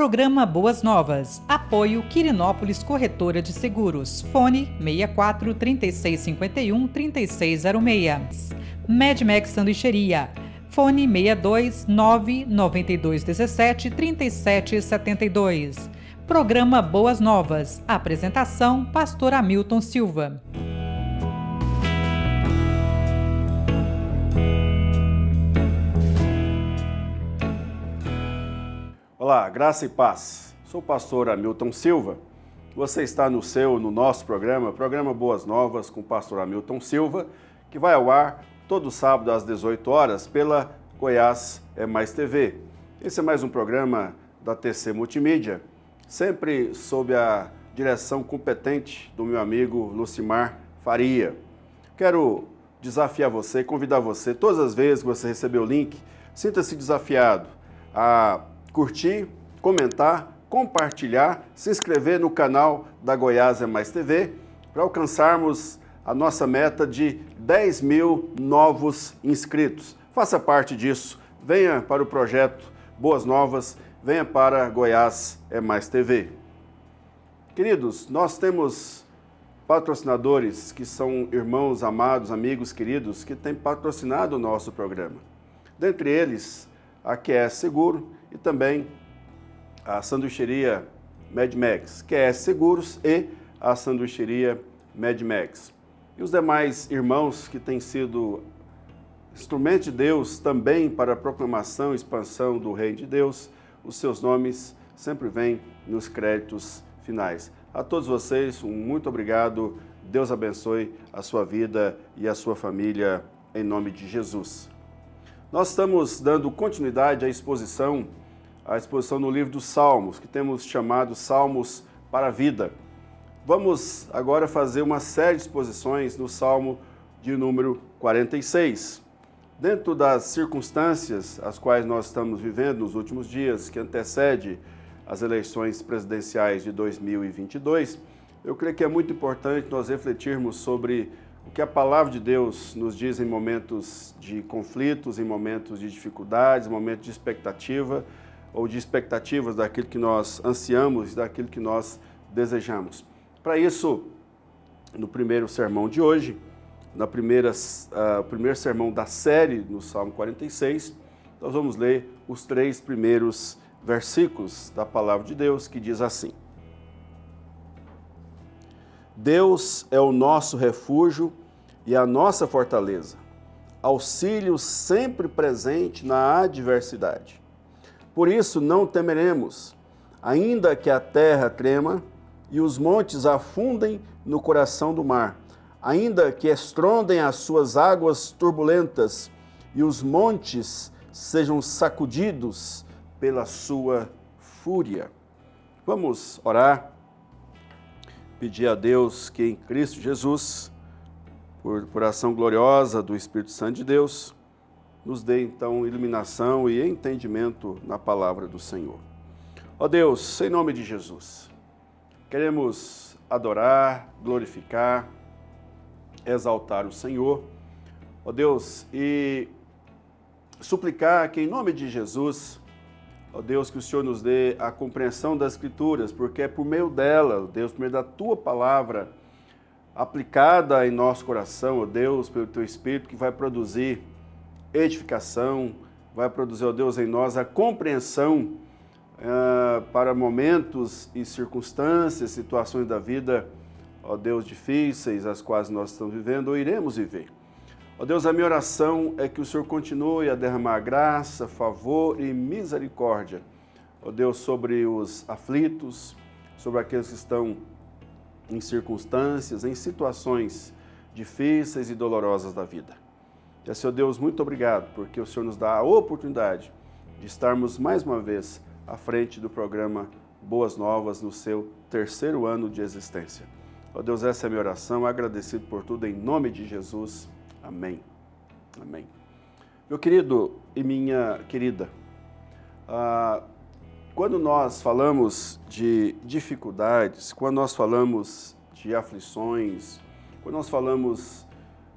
Programa Boas Novas. Apoio Quirinópolis Corretora de Seguros. Fone 64 3651 3606. Medmax Sanduicheria. Fone 62 992 17 37 72. Programa Boas Novas. Apresentação: Pastor Hamilton Silva. Olá, graça e paz. Sou o pastor Hamilton Silva. Você está no nosso programa Boas Novas com o pastor Hamilton Silva, que vai ao ar todo sábado às 18 horas pela Goiás é Mais TV. Esse é mais um programa da TC Multimídia, sempre sob a direção competente do meu amigo Lucimar Faria. Quero desafiar você, convidar você, todas as vezes que você receber o link, sinta-se desafiado a curtir, comentar, compartilhar, se inscrever no canal da Goiás é Mais TV para alcançarmos a nossa meta de 10 mil novos inscritos. Faça parte disso, venha para o projeto Boas Novas, venha para Goiás é Mais TV. Queridos, nós temos patrocinadores que são irmãos amados, amigos queridos, que têm patrocinado o nosso programa. Dentre eles, a QS Seguro e também a sanduicheria Medmax, QS Seguros e a sanduicheria Medmax. E os demais irmãos que têm sido instrumentos de Deus também para a proclamação e expansão do Reino de Deus, os seus nomes sempre vêm nos créditos finais. A todos vocês, um muito obrigado, Deus abençoe a sua vida e a sua família, em nome de Jesus. Nós estamos dando continuidade à exposição no livro dos Salmos, que temos chamado Salmos para a Vida. Vamos agora fazer uma série de exposições no Salmo de número 46. Dentro das circunstâncias as quais nós estamos vivendo nos últimos dias, que antecede as eleições presidenciais de 2022, eu creio que é muito importante nós refletirmos sobre o que a palavra de Deus nos diz em momentos de conflitos, em momentos de dificuldades, em momentos de expectativa ou de expectativas daquilo que nós ansiamos, daquilo que nós desejamos. Para isso, no primeiro sermão de hoje, o primeiro sermão da série no Salmo 46, nós vamos ler os 3 primeiros versículos da palavra de Deus, que diz assim: Deus é o nosso refúgio e a nossa fortaleza, auxílio sempre presente na adversidade. Por isso não temeremos, ainda que a terra trema e os montes afundem no coração do mar, ainda que estrondem as suas águas turbulentas e os montes sejam sacudidos pela sua fúria. Vamos orar, pedir a Deus que em Cristo Jesus, por ação gloriosa do Espírito Santo de Deus, nos dê então iluminação e entendimento na palavra do Senhor. Ó Deus, em nome de Jesus, queremos adorar, glorificar, exaltar o Senhor, ó Deus, e suplicar que em nome de Jesus, ó Deus, que o Senhor nos dê a compreensão das Escrituras, porque é por meio dela, ó Deus, por meio da Tua palavra aplicada em nosso coração, ó Deus, pelo Teu Espírito, que vai produzir edificação, vai produzir, ó Deus, em nós a compreensão para momentos e circunstâncias, situações da vida, ó Deus, difíceis, as quais nós estamos vivendo ou iremos viver. Ó Deus, a minha oração é que o Senhor continue a derramar graça, favor e misericórdia, ó Deus, sobre os aflitos, sobre aqueles que estão em circunstâncias, em situações difíceis e dolorosas da vida. E, Senhor Deus, muito obrigado, porque o Senhor nos dá a oportunidade de estarmos mais uma vez à frente do programa Boas Novas no seu 3º ano de existência. Ó Deus, essa é a minha oração, agradecido por tudo, em nome de Jesus. Amém. Amém. Meu querido e minha querida, quando nós falamos de dificuldades, quando nós falamos de aflições, quando nós falamos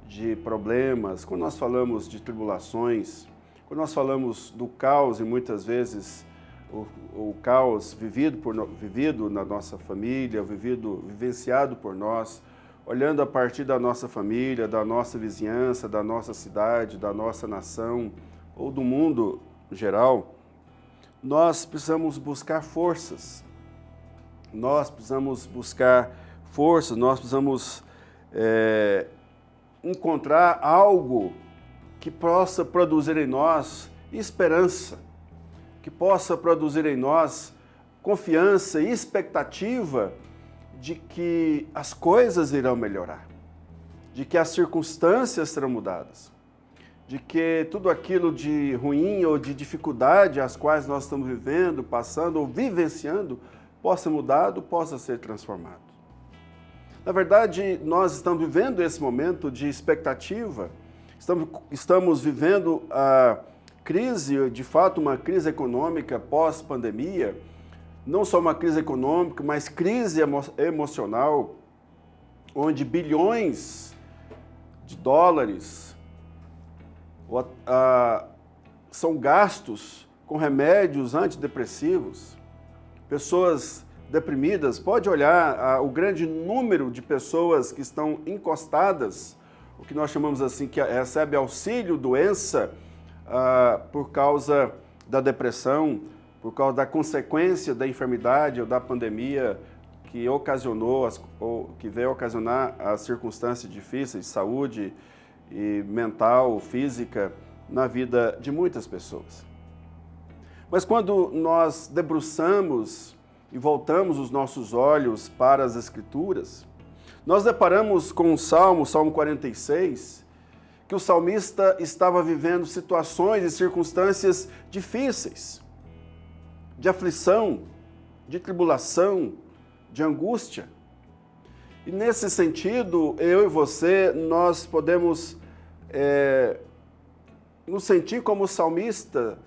de problemas, quando nós falamos de tribulações, quando nós falamos do caos e muitas vezes o caos vivido na nossa família, vivenciado por nós, olhando a partir da nossa família, da nossa vizinhança, da nossa cidade, da nossa nação ou do mundo geral, nós precisamos buscar forças. Nós precisamos encontrar algo que possa produzir em nós esperança, que possa produzir em nós confiança e expectativa de que as coisas irão melhorar, de que as circunstâncias serão mudadas, de que tudo aquilo de ruim ou de dificuldade às quais nós estamos vivendo, passando ou vivenciando, possa mudar, possa ser transformado. Na verdade, nós estamos vivendo esse momento de expectativa, estamos vivendo a crise, de fato, uma crise econômica pós-pandemia, não só uma crise econômica, mas crise emocional, onde bilhões de dólares são gastos com remédios antidepressivos, pessoas deprimidas. Pode olhar o grande número de pessoas que estão encostadas, o que nós chamamos assim, que recebe auxílio-doença por causa da depressão, por causa da consequência da enfermidade ou da pandemia que ocasionou, ou que veio ocasionar as circunstâncias difíceis de saúde e mental, física, na vida de muitas pessoas. Mas quando nós debruçamos e voltamos os nossos olhos para as Escrituras, nós deparamos com o Salmo 46, que o salmista estava vivendo situações e circunstâncias difíceis, de aflição, de tribulação, de angústia. E nesse sentido, eu e você, nós podemos nos sentir como o salmista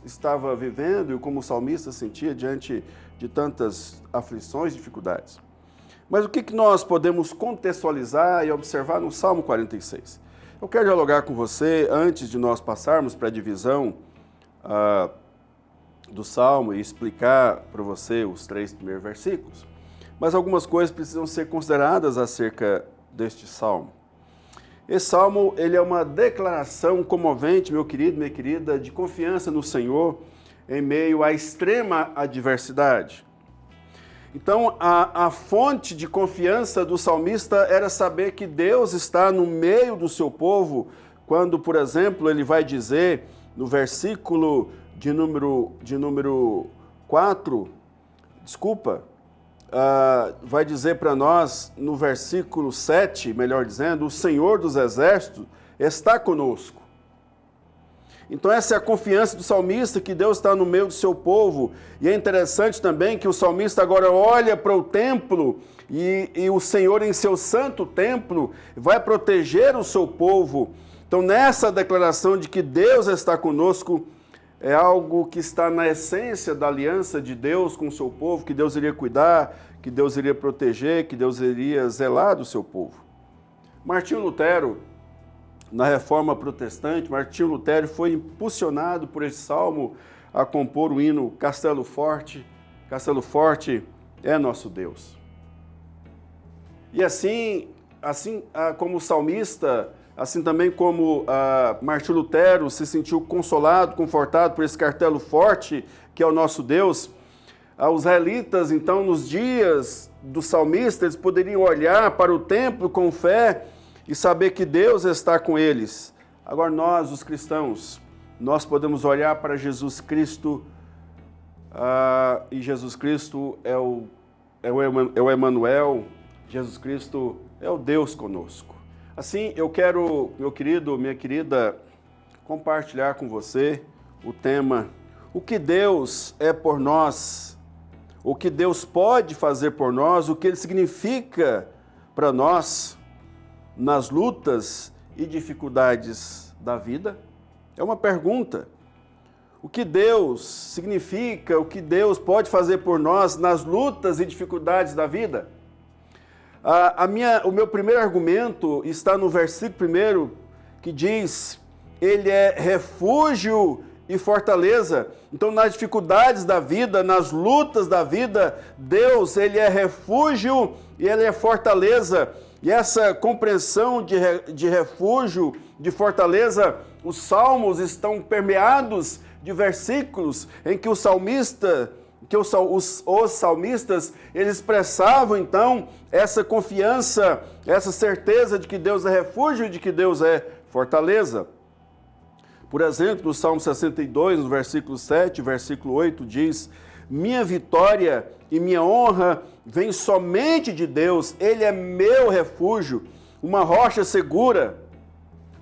estava vivendo e como o salmista sentia diante de tantas aflições, dificuldades. Mas o que nós podemos contextualizar e observar no Salmo 46? Eu quero dialogar com você, antes de nós passarmos para a divisão do Salmo e explicar para você os 3 primeiros versículos, mas algumas coisas precisam ser consideradas acerca deste Salmo. Esse Salmo, ele é uma declaração comovente, meu querido, minha querida, de confiança no Senhor em meio à extrema adversidade. Então, a fonte de confiança do salmista era saber que Deus está no meio do seu povo, quando, por exemplo, ele vai dizer no versículo de número 4, vai dizer para nós no versículo 7, melhor dizendo, o Senhor dos Exércitos está conosco. Então essa é a confiança do salmista, que Deus está no meio do seu povo. E é interessante também que o salmista agora olha para o templo e o Senhor em seu santo templo vai proteger o seu povo. Então nessa declaração de que Deus está conosco, é algo que está na essência da aliança de Deus com o seu povo, que Deus iria cuidar, que Deus iria proteger, que Deus iria zelar do seu povo. Martinho Lutero, na Reforma Protestante, Martinho Lutero foi impulsionado por esse salmo a compor o hino Castelo Forte. Castelo Forte é nosso Deus. E assim como o salmista, assim também como Martinho Lutero se sentiu consolado, confortado por esse castelo forte que é o nosso Deus, os israelitas, então, nos dias do salmista, eles poderiam olhar para o templo com fé e saber que Deus está com eles. Agora nós, os cristãos, nós podemos olhar para Jesus Cristo e Jesus Cristo é o Emanuel, Jesus Cristo é o Deus conosco. Assim, eu quero, meu querido, minha querida, compartilhar com você o tema, o que Deus é por nós, o que Deus pode fazer por nós, o que Ele significa para nós nas lutas e dificuldades da vida. É uma pergunta. O que Deus significa, o que Deus pode fazer por nós nas lutas e dificuldades da vida? O meu primeiro argumento está no versículo 1, que diz: Ele é refúgio e fortaleza. Então, nas dificuldades da vida, nas lutas da vida, Deus, Ele é refúgio e Ele é fortaleza. E essa compreensão de refúgio, de fortaleza, os salmos estão permeados de versículos em que os salmistas, eles expressavam então essa confiança, essa certeza de que Deus é refúgio e de que Deus é fortaleza. Por exemplo, no Salmo 62, no versículo 7, versículo 8, diz: minha vitória e minha honra vem somente de Deus, Ele é meu refúgio, uma rocha segura.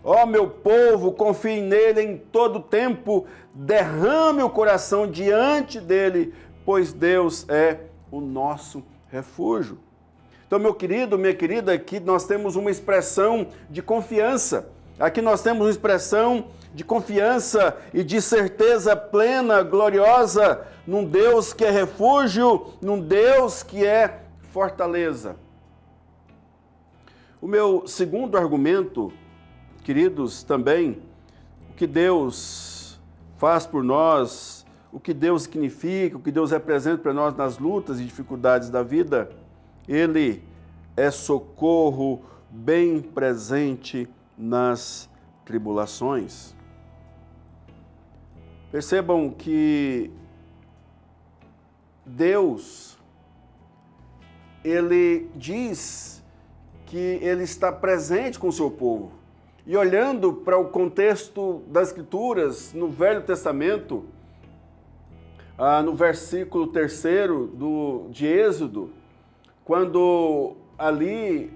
Ó meu povo, confie nele em todo tempo, derrame o coração diante dele, pois Deus é o nosso refúgio. Então, meu querido, minha querida, aqui nós temos uma expressão de confiança. Aqui nós temos uma expressão de confiança e de certeza plena, gloriosa, num Deus que é refúgio, num Deus que é fortaleza. O meu segundo argumento, queridos, também, o que Deus faz por nós, o que Deus significa, o que Deus representa para nós nas lutas e dificuldades da vida, Ele é socorro bem presente nas tribulações. Percebam que Deus, Ele diz que Ele está presente com o seu povo. E olhando para o contexto das Escrituras, no Velho Testamento, no versículo 3 de Êxodo, quando ali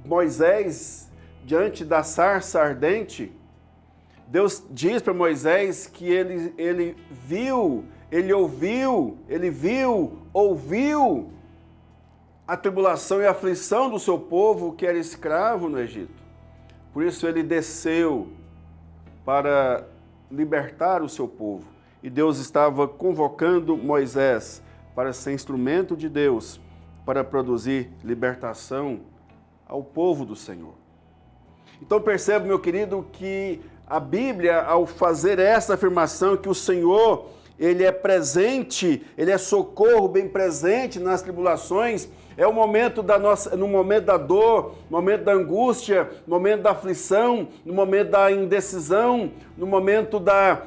Moisés, diante da sarça ardente, Deus diz para Moisés que ele ouviu a tribulação e a aflição do seu povo que era escravo no Egito. Por isso ele desceu para libertar o seu povo. E Deus estava convocando Moisés para ser instrumento de Deus para produzir libertação ao povo do Senhor. Então percebe, meu querido, que a Bíblia, ao fazer essa afirmação que o Senhor, Ele é presente, Ele é socorro bem presente nas tribulações, é o momento no momento da dor, no momento da angústia, no momento da aflição, no momento da indecisão, no momento da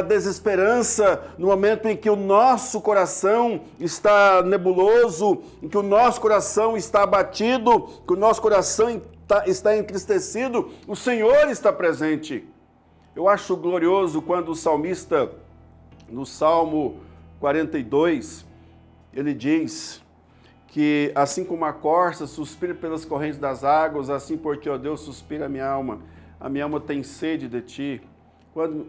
desesperança, no momento em que o nosso coração está nebuloso, em que o nosso coração está abatido, que o nosso coração está entristecido, o Senhor está presente. Eu acho glorioso quando o salmista, no Salmo 42, ele diz que assim como a corça suspira pelas correntes das águas, assim por ti, ó Deus, suspira a minha alma tem sede de ti.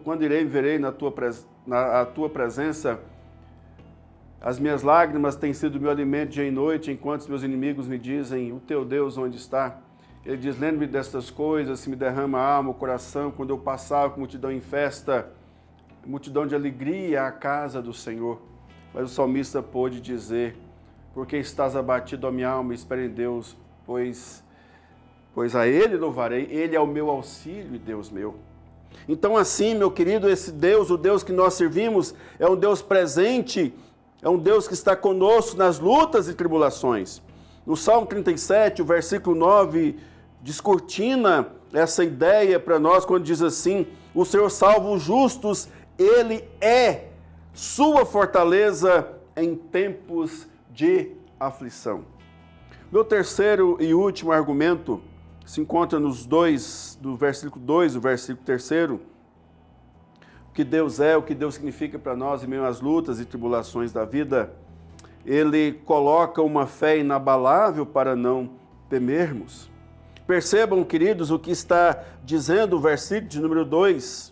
Quando irei e verei a tua presença, as minhas lágrimas têm sido meu alimento dia e noite, enquanto os meus inimigos me dizem, o teu Deus onde está? Ele diz, lembre-me destas coisas, se me derrama a alma, o coração, quando eu passava com multidão em festa, multidão de alegria à casa do Senhor. Mas o salmista pôde dizer, porque estás abatido, ó minha alma, espere em Deus, pois a Ele louvarei, Ele é o meu auxílio e Deus meu. Então assim, meu querido, esse Deus, o Deus que nós servimos, é um Deus presente, é um Deus que está conosco nas lutas e tribulações. No Salmo 37, o versículo 9, descortina essa ideia para nós, quando diz assim, o Senhor salva os justos, Ele é sua fortaleza em tempos de aflição. Meu terceiro e último argumento se encontra nos dois, do versículo 2 e do versículo 3, o que Deus é, o que Deus significa para nós em meio às lutas e tribulações da vida. Ele coloca uma fé inabalável para não temermos. Percebam, queridos, o que está dizendo o versículo de número 2.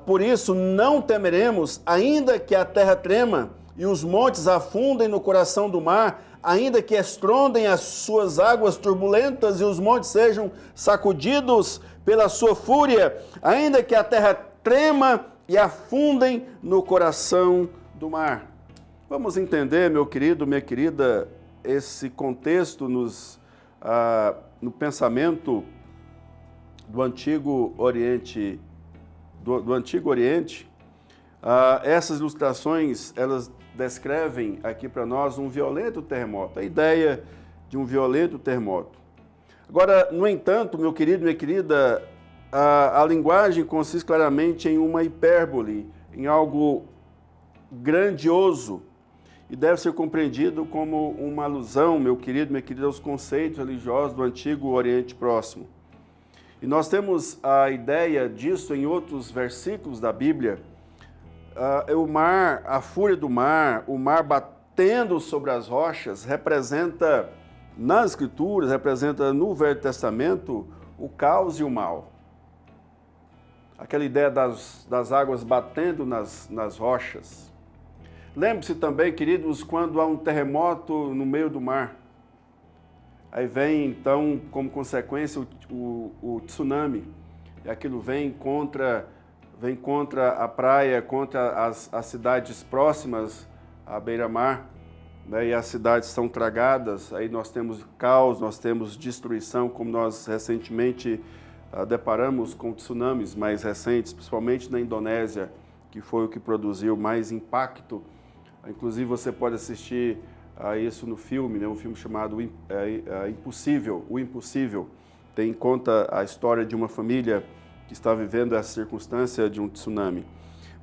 Por isso não temeremos, ainda que a terra trema e os montes afundem no coração do mar, ainda que estrondem as suas águas turbulentas e os montes sejam sacudidos pela sua fúria, ainda que a terra trema e afundem no coração do mar. Vamos entender, meu querido, minha querida, esse contexto no pensamento do Antigo Oriente, essas ilustrações, elas descrevem aqui para nós um violento terremoto, a ideia de um violento terremoto. Agora, no entanto, meu querido, minha querida, a linguagem consiste claramente em uma hipérbole, em algo grandioso, e deve ser compreendido como uma alusão, meu querido, minha querida, aos conceitos religiosos do Antigo Oriente Próximo. E nós temos a ideia disso em outros versículos da Bíblia. O mar, a fúria do mar, o mar batendo sobre as rochas, representa, nas Escrituras, representa no Velho Testamento, o caos e o mal. Aquela ideia das águas batendo nas rochas. Lembre-se também, queridos, quando há um terremoto no meio do mar. Aí vem, então, como consequência, o tsunami. E aquilo vem contra a praia, contra as cidades próximas à beira-mar, né? E as cidades são tragadas. Aí nós temos caos, nós temos destruição, como nós recentemente deparamos com tsunamis mais recentes, principalmente na Indonésia, que foi o que produziu mais impacto. Inclusive, você pode assistir a isso no filme, né? Um filme chamado Impossível, O Impossível. Tem em conta a história de uma família que está vivendo essa circunstância de um tsunami.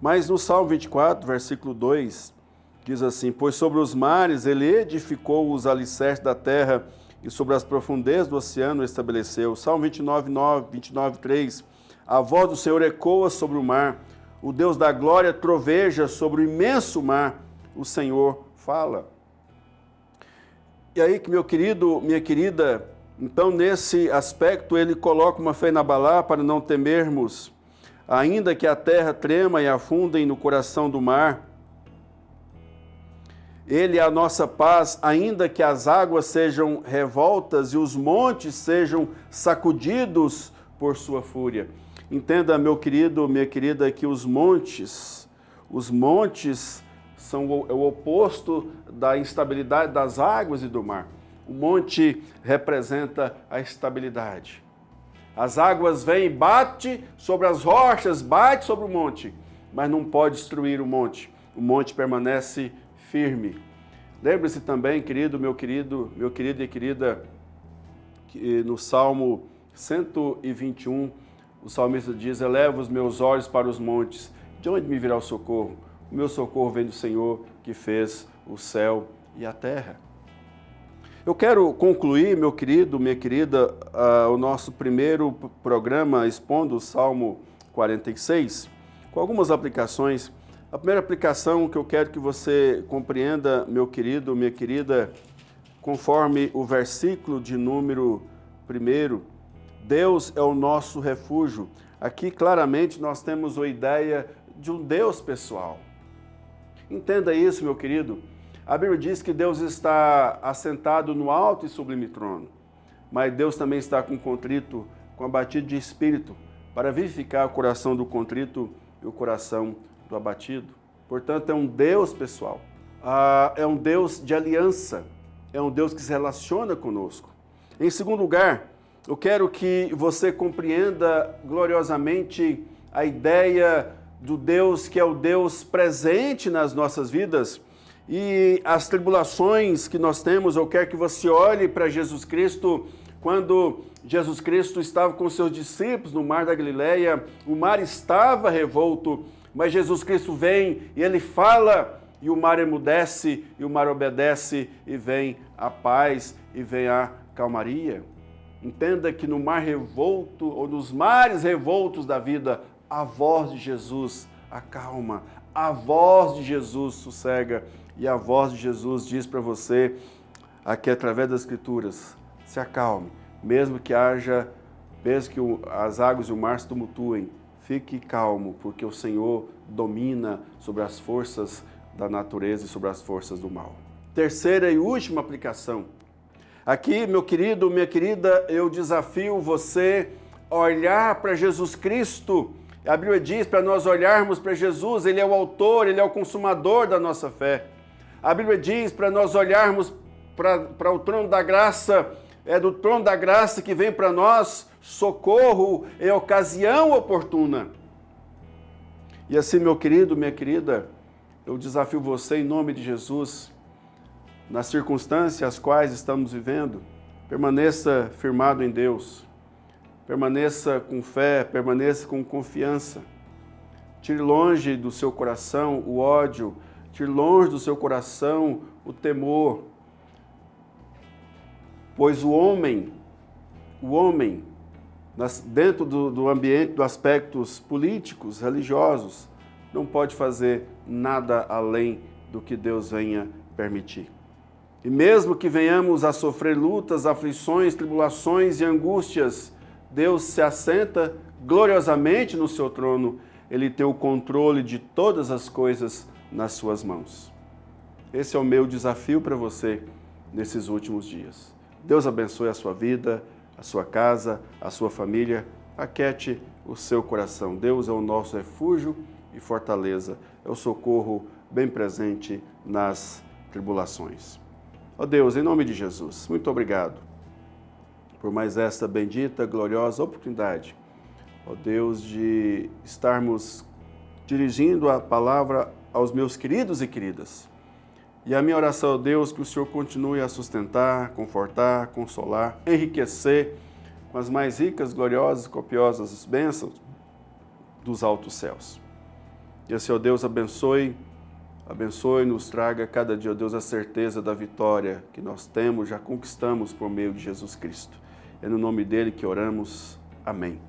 Mas no Salmo 24, versículo 2, diz assim: pois sobre os mares ele edificou os alicerces da terra e sobre as profundezas do oceano estabeleceu. Salmo 29, 3, a voz do Senhor ecoa sobre o mar, o Deus da glória troveja sobre o imenso mar, o Senhor fala. E aí, meu querido, minha querida, então nesse aspecto ele coloca uma fé inabalável para não temermos, ainda que a terra trema e afundem no coração do mar. Ele é a nossa paz, ainda que as águas sejam revoltas e os montes sejam sacudidos por sua fúria. Entenda, meu querido, minha querida, que os montes são o oposto da instabilidade das águas e do mar. O monte representa a estabilidade. As águas vêm, bate sobre as rochas, bate sobre o monte, mas não pode destruir o monte. O monte permanece firme. Lembre-se também, querido e querida, que no Salmo 121, o salmista diz: eleva os meus olhos para os montes, de onde me virá o socorro? O meu socorro vem do Senhor, que fez o céu e a terra. Eu quero concluir, meu querido, minha querida, o nosso primeiro programa expondo o Salmo 46, com algumas aplicações. A primeira aplicação que eu quero que você compreenda, meu querido, minha querida, conforme o versículo de número 1, Deus é o nosso refúgio. Aqui claramente nós temos a ideia de um Deus pessoal. Entenda isso, meu querido. A Bíblia diz que Deus está assentado no alto e sublime trono, mas Deus também está com contrito, com abatido de espírito, para vivificar o coração do contrito e o coração do abatido. Portanto, é um Deus pessoal, é um Deus de aliança, é um Deus que se relaciona conosco. Em segundo lugar, eu quero que você compreenda gloriosamente a ideia do Deus que é o Deus presente nas nossas vidas. E as tribulações que nós temos, eu quero que você olhe para Jesus Cristo. Quando Jesus Cristo estava com seus discípulos no mar da Galileia, o mar estava revolto, mas Jesus Cristo vem e ele fala, e o mar emudece, e o mar obedece, e vem a paz, e vem a calmaria. Entenda que no mar revolto, ou nos mares revoltos da vida, a voz de Jesus acalma, a voz de Jesus sossega, e a voz de Jesus diz para você, aqui através das Escrituras: se acalme, mesmo que as águas e o mar se tumultuem, fique calmo, porque o Senhor domina sobre as forças da natureza e sobre as forças do mal. Terceira e última aplicação. Aqui, meu querido, minha querida, eu desafio você a olhar para Jesus Cristo. A Bíblia diz para nós olharmos para Jesus, Ele é o autor, Ele é o consumador da nossa fé. A Bíblia diz para nós olharmos para o trono da graça, é do trono da graça que vem para nós socorro em ocasião oportuna. E assim, meu querido, minha querida, eu desafio você em nome de Jesus, nas circunstâncias as quais estamos vivendo, permaneça firmado em Deus, permaneça com fé, permaneça com confiança. Tire longe do seu coração o ódio, tire longe do seu coração o temor, pois o homem, dentro do ambiente, dos aspectos políticos, religiosos, não pode fazer nada além do que Deus venha permitir. E mesmo que venhamos a sofrer lutas, aflições, tribulações e angústias, Deus se assenta gloriosamente no seu trono, Ele tem o controle de todas as coisas nas suas mãos. Esse é o meu desafio para você nesses últimos dias. Deus abençoe a sua vida, a sua casa, a sua família. Aquete o seu coração. Deus é o nosso refúgio e fortaleza. É o socorro bem presente nas tribulações. Ó Deus, em nome de Jesus, muito obrigado por mais esta bendita, gloriosa oportunidade, ó Deus, de estarmos dirigindo a palavra aos meus queridos e queridas. E a minha oração, ó Deus, que o Senhor continue a sustentar, confortar, consolar, enriquecer com as mais ricas, gloriosas e copiosas bênçãos dos altos céus. E assim, ó Deus, abençoe, nos traga cada dia, ó Deus, a certeza da vitória que nós temos, já conquistamos por meio de Jesus Cristo. É no nome dele que oramos. Amém.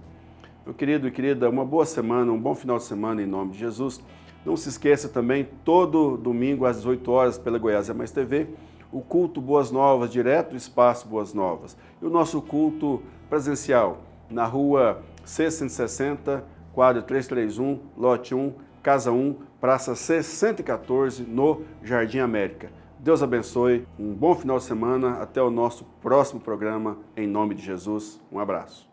Meu querido e querida, uma boa semana, um bom final de semana em nome de Jesus. Não se esqueça também, todo domingo às 18 horas pela Goiás é Mais TV, o culto Boas Novas, direto do Espaço Boas Novas. E o nosso culto presencial na rua C160, quadro 331, lote 1, casa 1, praça C114, no Jardim América. Deus abençoe, um bom final de semana, até o nosso próximo programa, em nome de Jesus. Um abraço.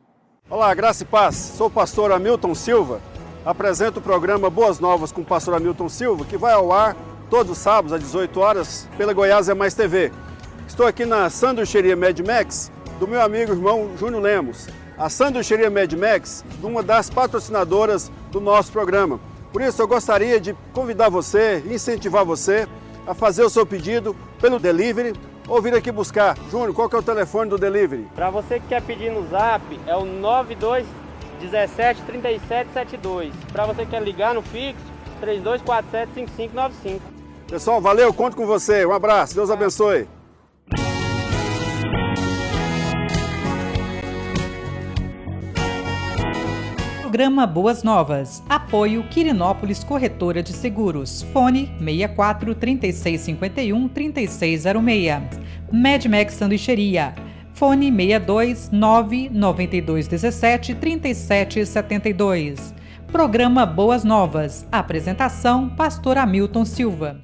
Olá, graça e paz, sou o pastor Hamilton Silva, apresento o programa Boas Novas com o pastor Hamilton Silva, que vai ao ar todos os sábados às 18 horas pela Goiás é Mais TV. Estou aqui na sanduicheria Mad Max do meu amigo e irmão Júnior Lemos. A sanduicheria Mad Max, uma das patrocinadoras do nosso programa. Por isso eu gostaria de convidar você, incentivar você a fazer o seu pedido pelo delivery ou vir aqui buscar. Júnior, qual que é o telefone do delivery? Para você que quer pedir no Zap, é o 92173772. Para você que quer ligar no fixo, 3247-5595. Pessoal, valeu, conto com você. Um abraço, Deus abençoe. Programa Boas Novas. Apoio Quirinópolis Corretora de Seguros. Fone 64 3651 3606. Mad Max Sanduicheria. Fone 62 992 17 37 72. Programa Boas Novas. Apresentação: Pastor Hamilton Silva.